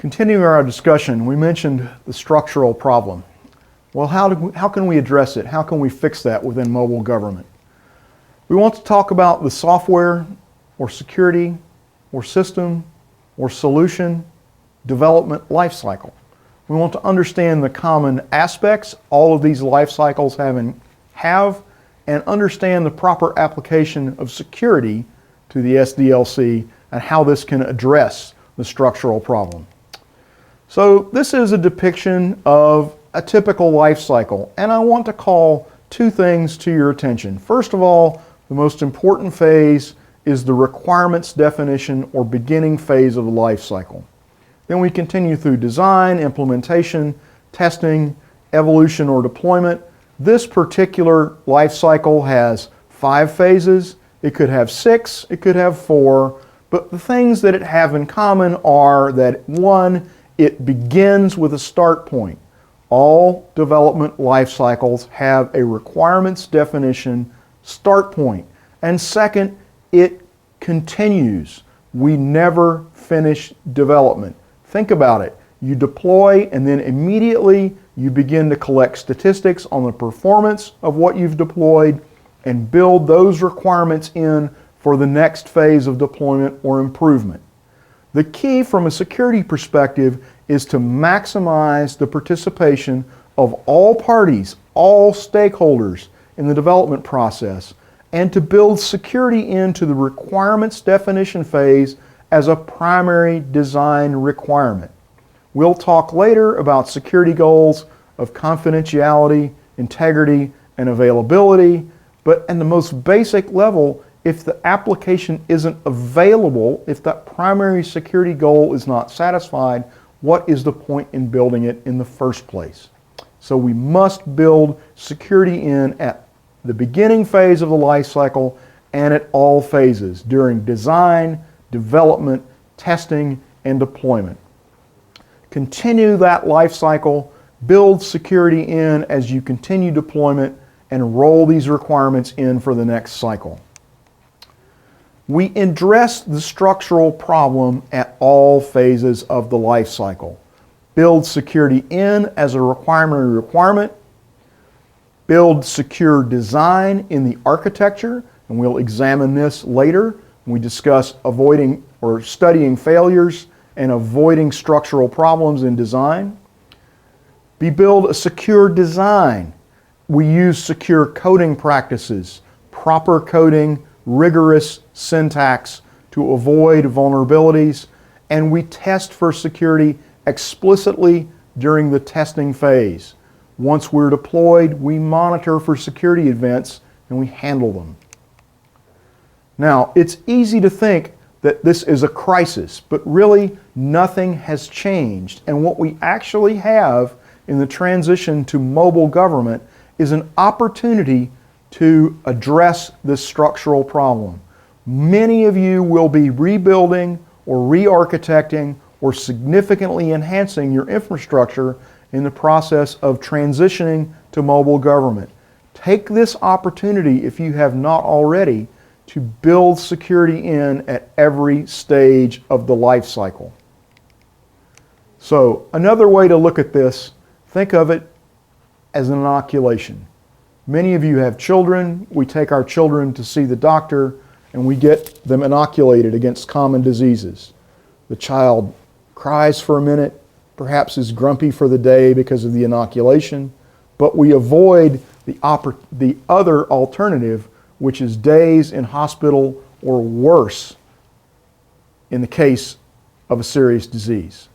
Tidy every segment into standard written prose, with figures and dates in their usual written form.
Continuing our discussion, we mentioned the structural problem. Well, how can we address it? How can we fix that within mobile government? We want to talk about the software or security or system or solution development lifecycle. We want to understand the common aspects all of these life cycles have and understand the proper application of security to the SDLC and how this can address the structural problem. So this is a depiction of a typical life cycle, and I want to call two things to your attention. First of all, the most important phase is the requirements definition or beginning phase of the life cycle. Then we continue through design, implementation, testing, evolution or deployment. This particular life cycle has 5 phases. It could have 6, it could have 4, but the things that it have in common are that 1, it begins with a start point. All development life cycles have a requirements definition start point. And second, it continues. We never finish development. Think about it. You deploy and then immediately you begin to collect statistics on the performance of what you've deployed and build those requirements in for the next phase of deployment or improvement. The key from a security perspective is to maximize the participation of all parties, all stakeholders in the development process, and to build security into the requirements definition phase as a primary design requirement. We'll talk later about security goals of confidentiality, integrity, and availability, but at the most basic level, if the application isn't available, if that primary security goal is not satisfied, what is the point in building it in the first place? So we must build security in at the beginning phase of the life cycle and at all phases during design, development, testing, and deployment. Continue that life cycle, build security in as you continue deployment, and roll these requirements in for the next cycle. We address the structural problem at all phases of the life cycle. Build security in as a requirement, build secure design in the architecture, and we'll examine this later when we discuss avoiding or studying failures and avoiding structural problems in design. Build a secure design. We use secure coding practices, proper coding, rigorous syntax to avoid vulnerabilities, and we test for security explicitly during the testing phase. Once we're deployed, we monitor for security events and we handle them. Now, it's easy to think that this is a crisis, but really nothing has changed. And what we actually have in the transition to mobile government is an opportunity to address this structural problem. Many of you will be rebuilding or re-architecting or significantly enhancing your infrastructure in the process of transitioning to mobile government. Take this opportunity, if you have not already, to build security in at every stage of the life cycle. So another way to look at this, think of it as an inoculation. Many of you have children. We take our children to see the doctor and we get them inoculated against common diseases. The child cries for a minute, perhaps is grumpy for the day because of the inoculation, but we avoid the other alternative, which is days in hospital or worse in the case of a serious disease.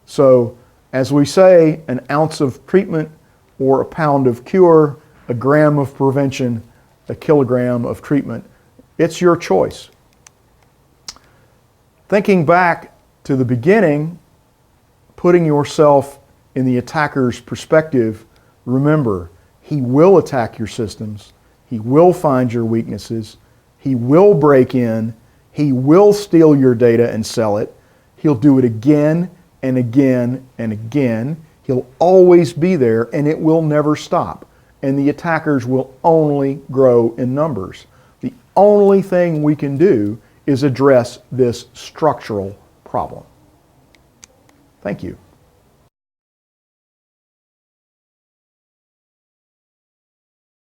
So, as we say, an ounce of treatment or a pound of cure, a gram of prevention, a kilogram of treatment. It's your choice. Thinking back to the beginning, putting yourself in the attacker's perspective, remember, he will attack your systems, he will find your weaknesses, he will break in, he will steal your data and sell it, he'll do it again and again and again. He'll always be there and it will never stop. And the attackers will only grow in numbers. The only thing we can do is address this structural problem. Thank you.